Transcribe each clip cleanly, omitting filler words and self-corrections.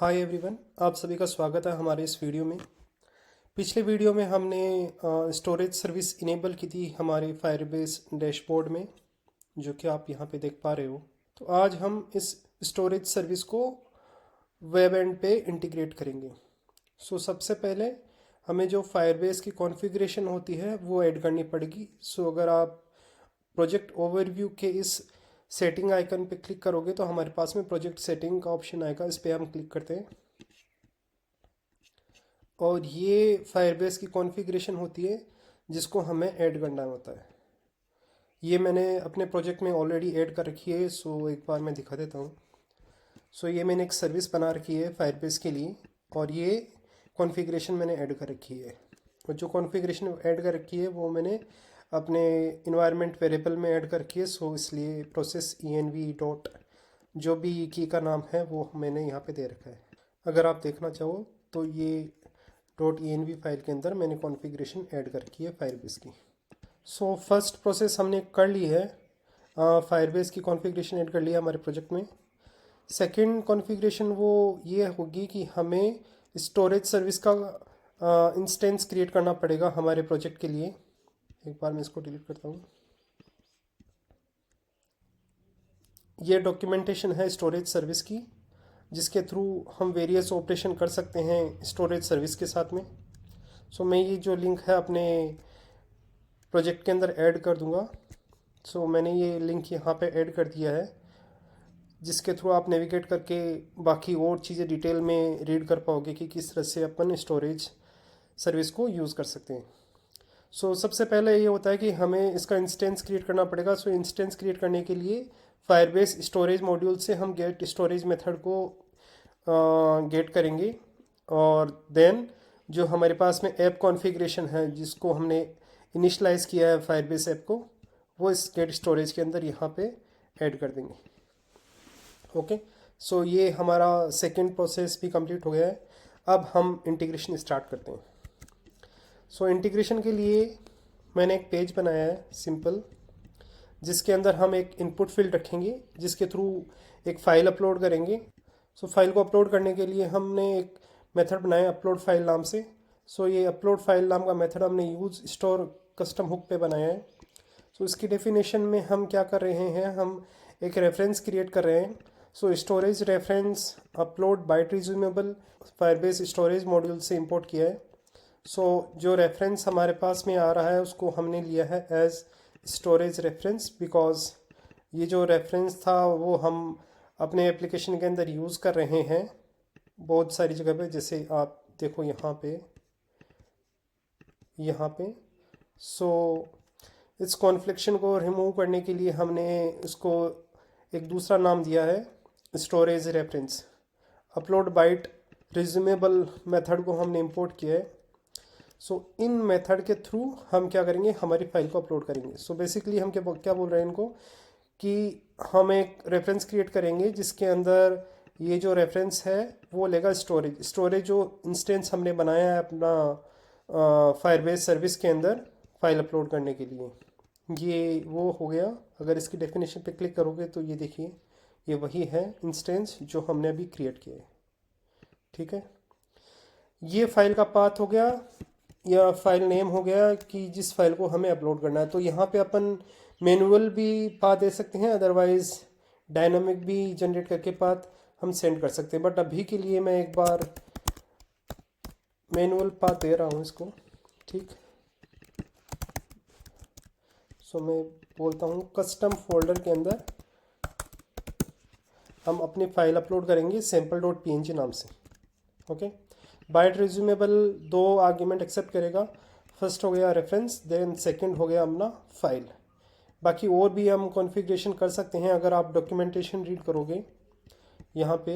Hi everyone, आप सभी का स्वागत है हमारे इस वीडियो में। पिछले वीडियो में हमने स्टोरेज सर्विस इनेबल की थी हमारे फायरबेस डैशबोर्ड में, जो कि आप यहाँ पे देख पा रहे हो। तो आज हम इस स्टोरेज सर्विस को वेब एंड पे इंटीग्रेट करेंगे। सबसे पहले हमें जो फायरबेस की कॉन्फ़िगरेशन होती है वो ऐड करनी पड़ेगी। अगर आप प्रोजेक्ट ओवरव्यू के इस सेटिंग आइकन पे क्लिक करोगे तो हमारे पास में प्रोजेक्ट सेटिंग का ऑप्शन आएगा। इस पर हम क्लिक करते हैं और ये फायरबेस की कॉन्फ़िगरेशन होती है जिसको हमें ऐड करना होता है। ये मैंने अपने प्रोजेक्ट में ऑलरेडी ऐड कर रखी है। एक बार मैं दिखा देता हूँ। ये मैंने एक सर्विस बना रखी है फायरबेस के लिए और ये कॉन्फ़िगरेशन मैंने ऐड कर रखी है। और जो कॉन्फ़िगरेशन ऐड कर रखी है वो मैंने अपने इन्वायरमेंट वेरिएबल में ऐड कर रखी है। इसलिए प्रोसेस env डॉट जो भी की का नाम है वो मैंने यहाँ पे दे रखा है। अगर आप देखना चाहो तो ये .env फाइल के अंदर मैंने कॉन्फ़िगरेशन ऐड कर रखी है फायरबेस की। फर्स्ट प्रोसेस हमने कर ली है, फायरबेस की कॉन्फ़िगरेशन ऐड कर लिया हमारे प्रोजेक्ट में। सेकंड कॉन्फ़िगरेशन वो ये होगी कि हमें स्टोरेज सर्विस का इंस्टेंस क्रिएट करना पड़ेगा हमारे प्रोजेक्ट के लिए। एक बार मैं इसको डिलीट करता हूँ। ये डॉक्यूमेंटेशन है स्टोरेज सर्विस की, जिसके थ्रू हम वेरियस ऑपरेशन कर सकते हैं स्टोरेज सर्विस के साथ में। मैं ये जो लिंक है अपने प्रोजेक्ट के अंदर ऐड कर दूंगा। मैंने ये लिंक यहाँ पे ऐड कर दिया है, जिसके थ्रू आप नेविगेट करके बाकी और चीज़ें डिटेल में रीड कर पाओगे कि किस तरह से अपन स्टोरेज सर्विस को यूज़ कर सकते हैं। सबसे पहले ये होता है कि हमें इसका इंस्टेंस क्रिएट करना पड़ेगा। इंस्टेंस क्रिएट करने के लिए फायरबेस स्टोरेज मॉड्यूल से हम गेट स्टोरेज मेथड को गेट करेंगे और देन जो हमारे पास में ऐप कॉन्फ़िगरेशन है जिसको हमने इनिशलाइज़ किया है फायरबेस ऐप को, वो इस गेट स्टोरेज के अंदर यहाँ पे ऐड कर देंगे। ओके, ये हमारा सेकंड प्रोसेस भी कंप्लीट हो गया है। अब हम इंटीग्रेशन स्टार्ट करते हैं। इंटीग्रेशन के लिए मैंने एक पेज बनाया है सिंपल, जिसके अंदर हम एक इनपुट फील्ड रखेंगे जिसके थ्रू एक फ़ाइल अपलोड करेंगे। फाइल को अपलोड करने के लिए हमने एक मेथड बनाया अपलोड फाइल नाम से। ये अपलोड फाइल नाम का मेथड हमने यूज़ स्टोर कस्टम हुक पे बनाया है। इसकी डेफिनेशन में हम क्या कर रहे हैं, हम एक रेफरेंस क्रिएट कर रहे हैं। Storage reference upload byte resumable Firebase storage module से इंपोर्ट किया है। जो रेफरेंस हमारे पास में आ रहा है उसको हमने लिया है एज स्टोरेज रेफरेंस, बिकॉज ये जो रेफरेंस था वो हम अपने एप्लीकेशन के अंदर यूज़ कर रहे हैं बहुत सारी जगह पे। जैसे आप देखो यहाँ पे इस कॉन्फ्लिक्शन को रिमूव करने के लिए हमने इसको एक दूसरा नाम दिया है storage reference. Upload byte resumable method को हमने इंपोर्ट किया है। इन मेथड के थ्रू हम क्या करेंगे, हमारी फाइल को अपलोड करेंगे। बेसिकली हम क्या बोल रहे हैं इनको कि हम एक रेफरेंस क्रिएट करेंगे जिसके अंदर ये जो रेफरेंस है वो लेगा स्टोरेज जो इंस्टेंस हमने बनाया है अपना फायरबेस सर्विस के अंदर फाइल अपलोड करने के लिए। ये वो हो गया। अगर इसकी डेफिनेशन पे क्लिक करोगे तो ये देखिए, ये वही है इंस्टेंस जो हमने अभी क्रिएट किया है। ठीक है, ये फाइल का पाथ हो गया या फाइल नेम हो गया कि जिस फाइल को हमें अपलोड करना है। यहाँ पे अपन मैनुअल भी पाथ दे सकते हैं, अदरवाइज डायनामिक भी जनरेट करके पाथ हम सेंड कर सकते हैं। बट अभी के लिए मैं एक बार मैनुअल पाथ दे रहा हूँ इसको। ठीक, मैं बोलता हूँ कस्टम फोल्डर के अंदर हम अपनी फाइल अपलोड करेंगे sample.png नाम से। ओके, बाइट रिज्यूमेबल 2 आर्ग्यूमेंट एक्सेप्ट करेगा। फर्स्ट हो गया रेफरेंस, देन सेकंड हो गया अपना फाइल। बाकी और भी हम कॉन्फ़िगरेशन कर सकते हैं अगर आप डॉक्यूमेंटेशन रीड करोगे यहाँ पे।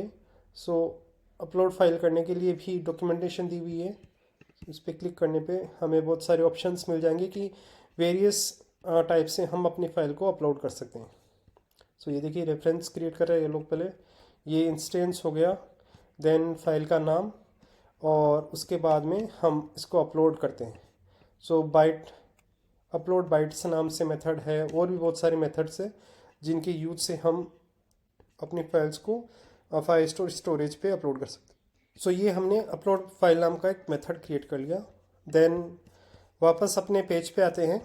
अपलोड फाइल करने के लिए भी डॉक्यूमेंटेशन दी हुई है। इस पर क्लिक करने पे हमें बहुत सारे ऑप्शंस मिल जाएंगे कि वेरियस टाइप से हम अपनी फ़ाइल को अपलोड कर सकते हैं। ये देखिए रेफरेंस क्रिएट कर रहे हैं ये लोग। पहले ये इंस्टेंस हो गया, देन फाइल का नाम, और उसके बाद में हम इसको अपलोड करते हैं। बाइट अपलोड बाइट्स नाम से मेथड है, और भी बहुत सारे मेथड्स है जिनके यूज से हम अपनी फाइल्स को फाइल स्टोरेज पे अपलोड कर सकते हैं। सो ये हमने अपलोड फाइल नाम का एक मेथड क्रिएट कर लिया। देन वापस अपने पेज पे आते हैं।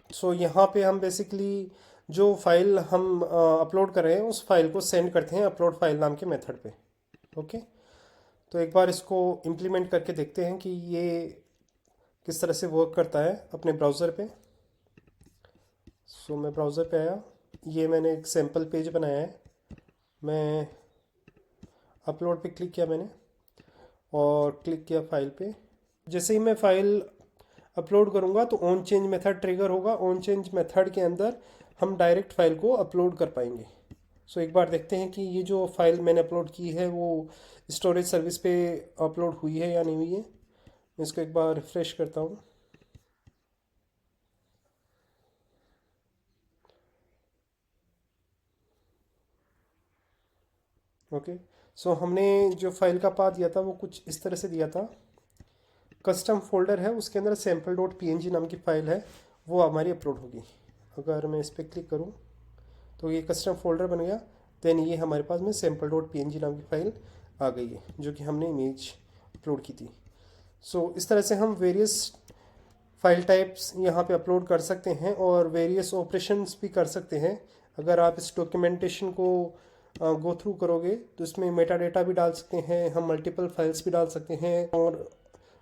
सो यहाँ पे हम बेसिकली जो फाइल हम अपलोड कर रहे हैं उस फाइल को सेंड करते हैं अपलोड फाइल नाम के मेथड पे। ओके, तो एक बार इसको इम्प्लीमेंट करके देखते हैं कि ये किस तरह से वर्क करता है अपने ब्राउज़र पे। सो मैं ब्राउज़र पे आया, ये मैंने एक सैम्पल पेज बनाया है। मैं अपलोड पे क्लिक किया मैंने और क्लिक किया फाइल पे। जैसे ही मैं फाइल अपलोड करूँगा तो ऑन चेंज मेथड ट्रिगर होगा। ऑन चेंज मेथड के अंदर हम डायरेक्ट फाइल को अपलोड कर पाएंगे। सो एक बार देखते हैं कि ये जो फाइल मैंने अपलोड की है वो स्टोरेज सर्विस पे अपलोड हुई है या नहीं हुई है। मैं इसको एक बार रिफ्रेश करता हूँ। ओके, सो हमने जो फाइल का पाथ दिया था वो कुछ इस तरह से दिया था। कस्टम फोल्डर है, उसके अंदर सैम्पल डॉट png नाम की फ़ाइल है, वो हमारी अपलोड होगी। अगर मैं इस पर क्लिक करूँ तो ये कस्टम फोल्डर बन गया। देन ये हमारे पास में सैम्पल डॉट png नाम की फ़ाइल आ गई है जो कि हमने इमेज अपलोड की थी। सो इस तरह से हम वेरियस फाइल टाइप्स यहाँ पे अपलोड कर सकते हैं और वेरियस ऑपरेशंस भी कर सकते हैं। अगर आप इस डॉक्यूमेंटेशन को गो थ्रू करोगे तो इसमें मेटा डेटा भी डाल सकते हैं, हम मल्टीपल फाइल्स भी डाल सकते हैं और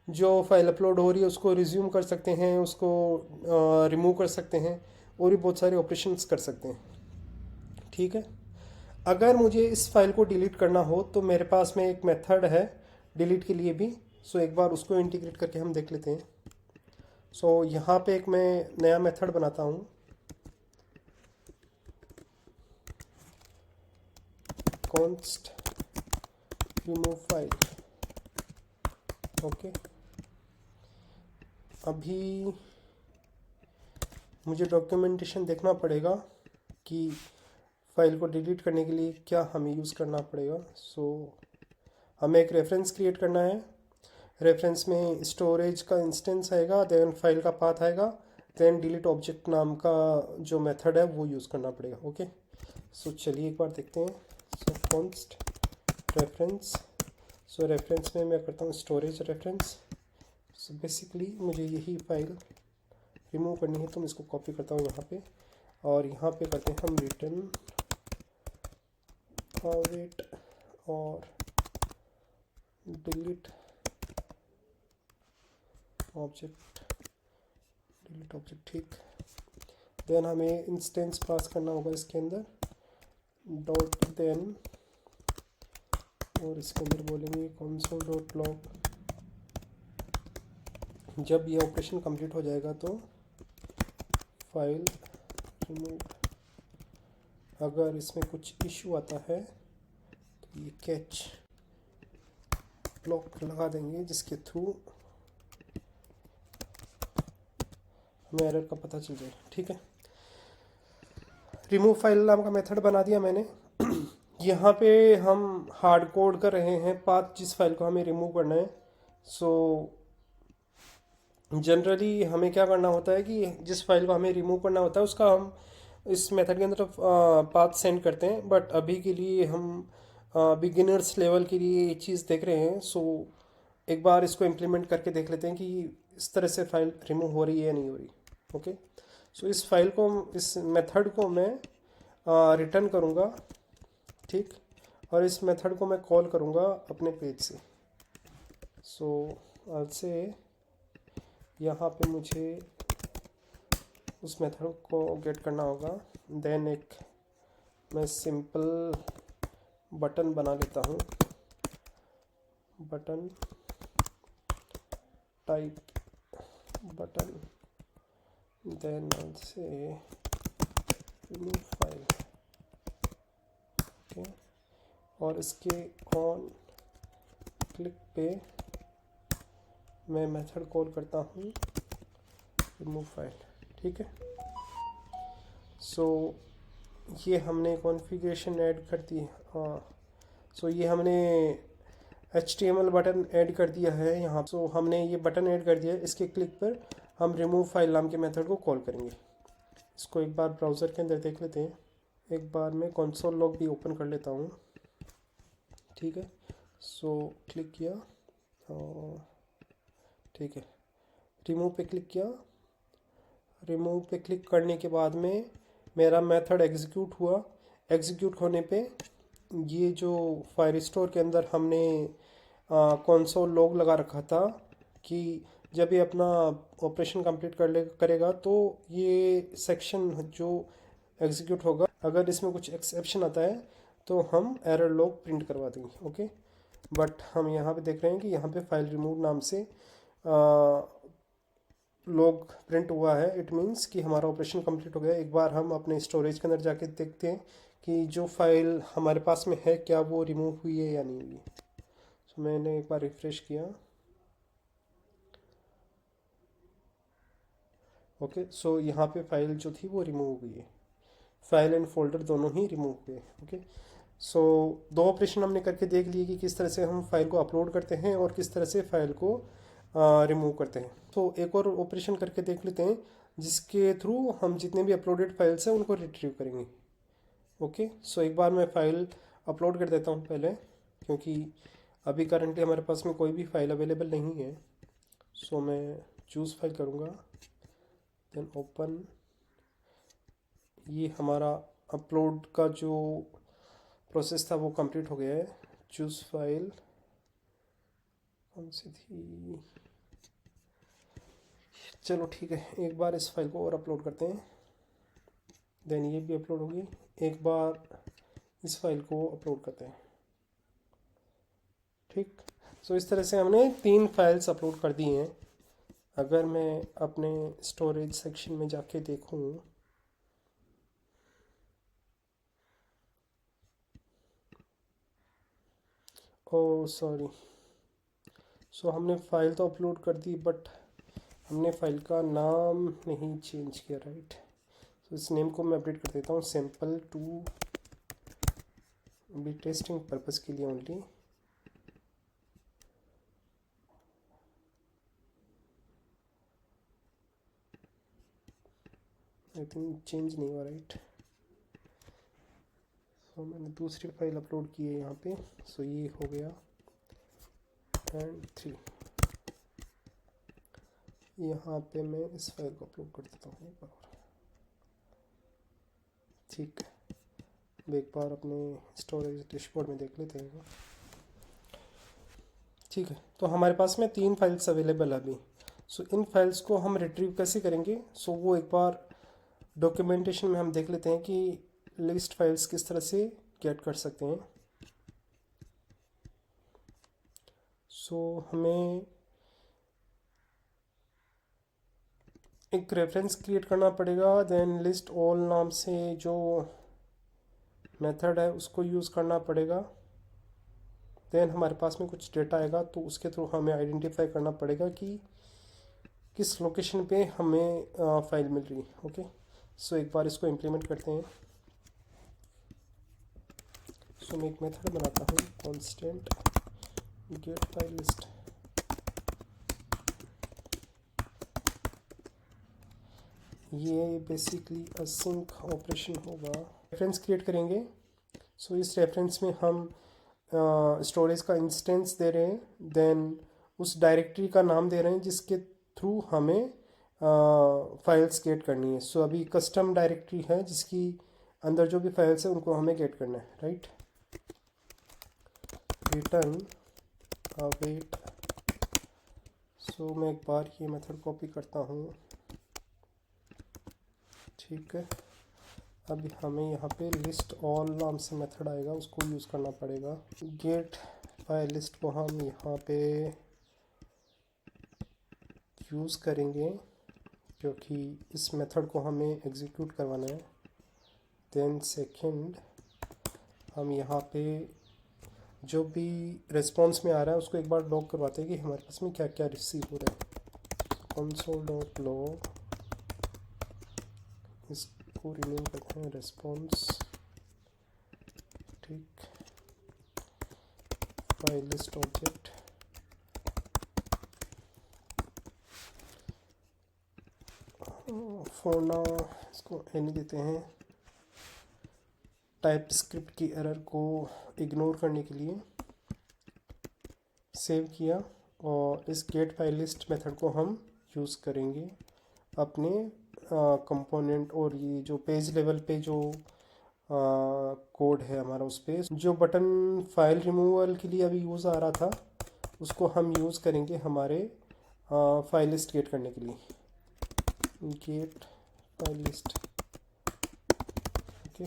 जो फाइल अपलोड हो रही है उसको रिज्यूम कर सकते हैं, उसको रिमूव कर सकते हैं और भी बहुत सारे ऑपरेशंस कर सकते हैं। ठीक है, अगर मुझे इस फाइल को डिलीट करना हो तो मेरे पास में एक मेथड है डिलीट के लिए भी। सो एक बार उसको इंटीग्रेट करके हम देख लेते हैं। सो यहाँ पे एक मैं नया मेथड बनाता हूँ, कॉन्स्ट रिमूव फाइल। ओके, अभी मुझे डॉक्यूमेंटेशन देखना पड़ेगा कि फाइल को डिलीट करने के लिए क्या हमें यूज़ करना पड़ेगा। सो हमें एक रेफरेंस क्रिएट करना है। रेफरेंस में स्टोरेज का इंस्टेंस आएगा, देन फाइल का पाथ आएगा, देन डिलीट ऑब्जेक्ट नाम का जो मेथड है वो यूज़ करना पड़ेगा। ओके, सो चलिए एक बार देखते हैं। सो कॉन्स्ट रेफरेंस, सो रेफरेंस में मैं करता हूँ स्टोरेज रेफरेंस। सो बेसिकली मुझे यही फाइल रिमूव करनी है तो मैं इसको कॉपी करता हूँ यहाँ पे और यहाँ पे करते हैं हम रिटर्न अवेट और डिलीट ऑब्जेक्ट, डिलीट ऑब्जेक्ट। ठीक, देन हमें इंस्टेंस पास करना होगा इसके अंदर डॉट देन और इसके अंदर बोलेंगे console डॉट लॉग। जब ये ऑपरेशन कंप्लीट हो जाएगा तो फाइल रिमूव। अगर इसमें कुछ इशू आता है तो ये कैच ब्लॉक लगा देंगे जिसके थ्रू हमें एरर का पता चल जाए। ठीक है, रिमूव फाइल नाम का मेथड बना दिया मैंने। यहाँ पे हम हार्ड कोड कर रहे हैं पाथ जिस फाइल को हमें रिमूव करना है। सो जनरली हमें क्या करना होता है कि जिस फाइल को हमें रिमूव करना होता है उसका हम इस मेथड के अंदर पाथ सेंड करते हैं, बट अभी के लिए हम बिगिनर्स लेवल के लिए ये चीज़ देख रहे हैं। सो एक बार इसको इम्प्लीमेंट करके देख लेते हैं कि इस तरह से फाइल रिमूव हो रही है या नहीं हो रही। ओके, सो इस फाइल को, इस मेथड को मैं रिटर्न करूँगा। ठीक, और इस मेथड को मैं कॉल करूँगा अपने पेज से। सो आज से यहाँ पे मुझे उस मेथड को गेट करना होगा। देन एक मैं सिंपल बटन बना लेता हूँ, बटन टाइप बटन, देन से रिमूव फाइल। ओके, और इसके ऑन क्लिक पे मैं मेथड कॉल करता हूँ रिमूव फाइल। ठीक है, सो ये हमने कॉन्फ़िगरेशन ऐड कर दी। हाँ, सो ये हमने HTML बटन ऐड कर दिया है यहाँ। सो हमने ये बटन ऐड कर दिया है, इसके क्लिक पर हम रिमूव फाइल नाम के मेथड को कॉल करेंगे। इसको एक बार ब्राउज़र के अंदर देख लेते हैं। एक बार मैं कंसोल लॉग भी ओपन कर लेता हूँ। ठीक है। सो क्लिक किया और ठीक है, रिमूव पे क्लिक किया। रिमूव पे क्लिक करने के बाद में मेरा मेथड एग्जीक्यूट हुआ। एग्जीक्यूट होने पे ये जो फायर स्टोर के अंदर हमने कंसोल लॉग लगा रखा था कि जब ये अपना ऑपरेशन कंप्लीट करेगा तो ये सेक्शन जो एग्जीक्यूट होगा, अगर इसमें कुछ एक्सेप्शन आता है तो हम एरर लॉग प्रिंट करवा देंगे। ओके, बट हम यहाँ पे देख रहे हैं कि यहाँ पे फाइल रिमूव नाम से लॉग प्रिंट हुआ है। इट मीन्स कि हमारा ऑपरेशन कंप्लीट हो गया। एक बार हम अपने स्टोरेज के अंदर जाके देखते हैं कि जो फाइल हमारे पास में है क्या वो रिमूव हुई है या नहीं हुई। तो मैंने एक बार रिफ्रेश किया। ओके, सो यहाँ पे फाइल जो थी वो रिमूव हुई है। फाइल एंड फोल्डर दोनों ही रिमूव हुए। ओके, सो दो ऑपरेशन हमने करके देख लिए कि किस तरह से हम फाइल को अपलोड करते हैं और किस तरह से फाइल को रिमूव करते हैं। तो एक और ऑपरेशन करके देख लेते हैं जिसके थ्रू हम जितने भी अपलोडेड फाइल्स हैं उनको रिट्रीव करेंगे। ओके, सो एक बार मैं फ़ाइल अपलोड कर देता हूँ पहले, क्योंकि अभी करंटली हमारे पास में कोई भी फाइल अवेलेबल नहीं है। सो मैं चूज़ फाइल करूँगा, देन ओपन। ये हमारा अपलोड का जो प्रोसेस था वो कंप्लीट हो गया है। चूज़ फाइल कौन सी थी, चलो ठीक है, एक बार इस फाइल को और अपलोड करते हैं, देन ये भी अपलोड होगी। एक बार इस फाइल को अपलोड करते हैं। ठीक, सो इस तरह से हमने 3 फाइल्स अपलोड कर दी हैं। अगर मैं अपने स्टोरेज सेक्शन में जाके देखूं, ओ सॉरी, सो हमने फ़ाइल तो अपलोड कर दी बट हमने फ़ाइल का नाम नहीं चेंज किया, राइट। तो इस नेम को मैं अपडेट कर देता हूँ, सैम्पल 2 भी टेस्टिंग पर्पज़ के लिए ओनली। आई थिंक चेंज नहीं हुआ, राइट। सो मैंने दूसरी फाइल अपलोड की है यहाँ पे। सो ये हो गया एंड 3। यहाँ पे मैं इस फाइल को अपलोड कर देता हूँ एक बार और। ठीक है, अब एक बार अपने स्टोरेज डैशबोर्ड में देख लेते हैं। ठीक है, तो हमारे पास में 3 फाइल्स अवेलेबल है अभी। सो इन फाइल्स को हम रिट्रीव कैसे करेंगे, सो वो एक बार डॉक्यूमेंटेशन में हम देख लेते हैं कि लिस्ट फाइल्स किस तरह से गेट कर सकते हैं। सो हमें एक रेफरेंस क्रिएट करना पड़ेगा, देन लिस्ट ऑल नाम से जो मेथड है उसको यूज़ करना पड़ेगा। देन हमारे पास में कुछ डेटा आएगा तो उसके थ्रू हमें आइडेंटिफाई करना पड़ेगा कि किस लोकेशन पे हमें फाइल मिल रही है। ओके, सो एक बार इसको इम्प्लीमेंट करते हैं। सो मैं एक मेथड बनाता हूँ, कांस्टेंट गेट फाइल लिस्ट। ये बेसिकली असिंक ऑपरेशन होगा। रेफरेंस क्रिएट करेंगे। सो इस रेफरेंस में हम स्टोरेज का इंस्टेंस दे रहे हैं, देन उस डायरेक्टरी का नाम दे रहे हैं जिसके थ्रू हमें फाइल्स गेट करनी है। सो अभी कस्टम डायरेक्टरी है जिसकी अंदर जो भी फाइल्स है उनको हमें गेट करना है, राइट। Return await. सो मैं एक बार ये मेथड कॉपी करता हूँ। ठीक है, अभी हमें यहाँ पे लिस्ट ऑल नाम से मेथड आएगा, उसको यूज़ करना पड़ेगा। गेट फाइल लिस्ट को हम यहाँ पे यूज़ करेंगे क्योंकि इस मेथड को हमें एग्जीक्यूट करवाना है। देन सेकंड, हम यहाँ पे जो भी रिस्पॉन्स में आ रहा है उसको एक बार लॉग करवाते हैं कि हमारे पास में क्या क्या रिसीव हो रहा है। console.log, इसको रिनेम करते हैं रिस्पॉन्स। ठीक, file list object. For now इसको एनी देते हैं, टाइप स्क्रिप्ट की एरर को इग्नोर करने के लिए। सेव किया और इस गेट फाइल लिस्ट मेथड को हम यूज़ करेंगे अपने कंपोनेंट और ये जो पेज लेवल पे जो कोड है हमारा उस पर जो बटन फाइल रिमूवल के लिए अभी यूज़ आ रहा था उसको हम यूज़ करेंगे हमारे फाइल लिस्ट गेट करने के लिए। Get file list okay.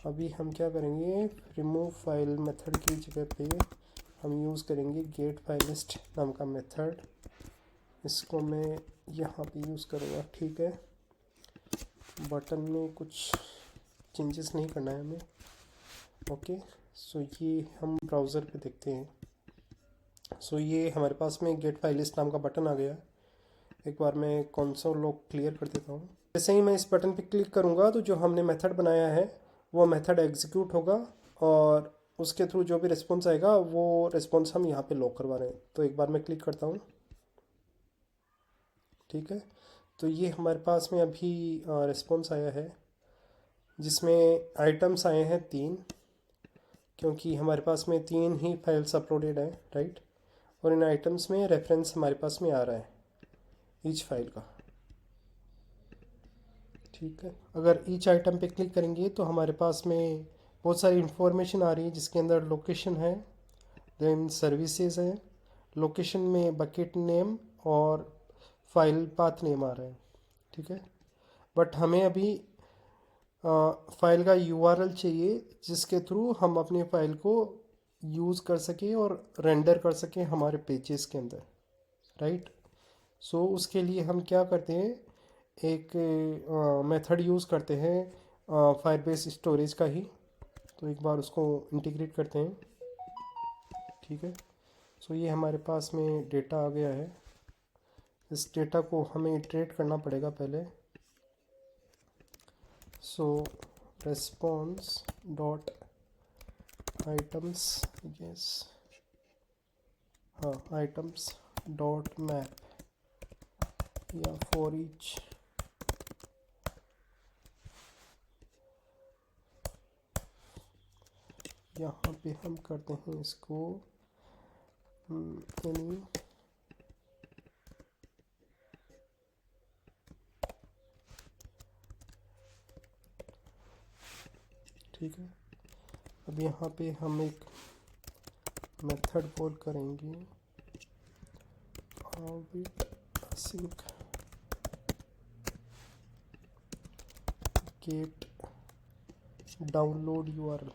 अभी हम क्या करेंगे, रिमूव फाइल मेथड की जगह पे हम यूज़ करेंगे गेट फाइल लिस्ट नाम का मेथड। इसको मैं यहाँ पे यूज़ करूँगा, ठीक है। बटन में कुछ चेंजेस नहीं करना है हमें, ओके। सो ये हम ब्राउज़र पे देखते हैं। सो ये हमारे पास में गेट फाइल लिस्ट नाम का बटन आ गया। एक बार मैं कंसोल लॉग क्लियर कर देता हूँ। जैसे ही मैं इस बटन पे क्लिक करूँगा तो जो हमने मेथड बनाया है वो मेथड एग्जीक्यूट होगा और उसके थ्रू जो भी रिस्पॉन्स आएगा वो रिस्पॉन्स हम यहाँ पे लॉक करवा रहे हैं। तो एक बार मैं क्लिक करता हूँ, ठीक है। तो ये हमारे पास में अभी रिस्पॉन्स आया है जिसमें आइटम्स आए हैं 3, क्योंकि हमारे पास में 3 ही फाइल्स अपलोडेड है, राइट। और इन आइटम्स में रेफरेंस हमारे पास में आ रहा है ईच फाइल का, ठीक है। अगर ईच आइटम पे क्लिक करेंगे तो हमारे पास में बहुत सारी इंफॉर्मेशन आ रही है जिसके अंदर लोकेशन है, देन सर्विसेज है, लोकेशन में बकेट नेम और फाइल पाथ नेम आ रहा है, ठीक है। बट हमें अभी फाइल का यूआरएल चाहिए जिसके थ्रू हम अपनी फ़ाइल को यूज़ कर सकें और रेंडर कर सकें हमारे पेजेस के अंदर, राइट। सो उसके लिए हम क्या करते हैं, एक मेथड यूज़ करते हैं फायरबेस स्टोरेज का ही। तो एक बार उसको इंटीग्रेट करते हैं, ठीक है। सो ये हमारे पास में डेटा आ गया है। इस डेटा को हमें इटरेट करना पड़ेगा पहले। सो response dot items, yes, हाँ, items dot map या for each यहाँ पे हम करते हैं इसको any ठीक है। अब यहाँ पे हम एक मेथड कॉल करेंगे with async get download URL,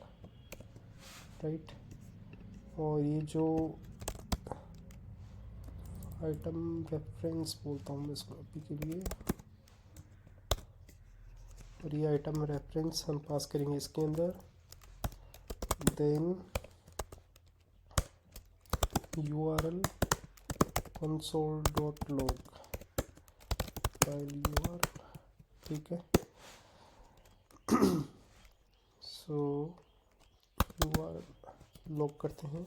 right. और ये जो आइटम रेफरेंस बोलता हूँ मैं इसको अभी के लिए, और ये आइटम रेफरेंस हम पास करेंगे इसके अंदर। Then URL console.log file URL, ठीक है। सो URL लॉग करते हैं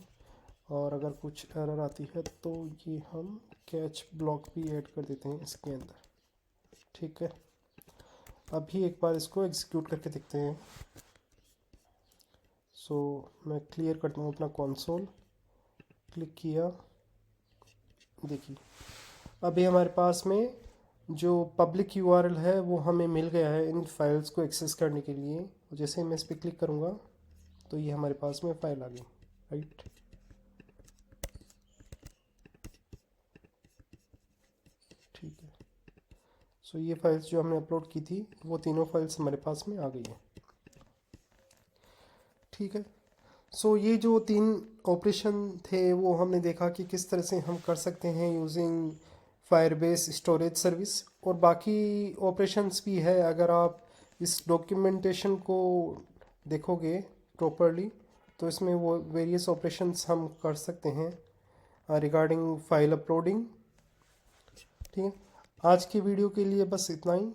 और अगर कुछ एरर आती है तो ये हम कैच ब्लॉक भी ऐड कर देते हैं इसके अंदर, ठीक है। अभी एक बार इसको एग्जीक्यूट करके देखते हैं। सो मैं क्लियर करता हूँ अपना कंसोल, क्लिक किया, देखिए अभी हमारे पास में जो पब्लिक यूआरएल है वो हमें मिल गया है इन फाइल्स को एक्सेस करने के लिए। जैसे मैं इस पर क्लिक करूँगा तो ये हमारे पास में फ़ाइल आ गई, राइट। ठीक है। सो ये फाइल्स जो हमने अपलोड की थी वो तीनों फाइल्स हमारे पास में आ गई है, ठीक है। सो ये जो 3 ऑपरेशन थे वो हमने देखा कि किस तरह से हम कर सकते हैं यूजिंग फायरबेस स्टोरेज सर्विस। और बाकी ऑपरेशंस भी है, अगर आप इस डॉक्यूमेंटेशन को देखोगे प्रॉपरली तो इसमें वो वेरियस ऑपरेशंस हम कर सकते हैं रिगार्डिंग फाइल अपलोडिंग, ठीक है। आज की वीडियो के लिए बस इतना ही।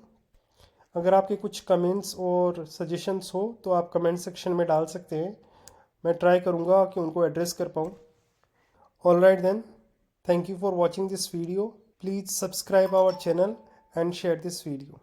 अगर आपके कुछ कमेंट्स और सजेशंस हो तो आप कमेंट सेक्शन में डाल सकते हैं, मैं ट्राई करूँगा कि उनको एड्रेस कर पाऊँ। All right then, thank you for watching this video. Please subscribe our channel and share this video.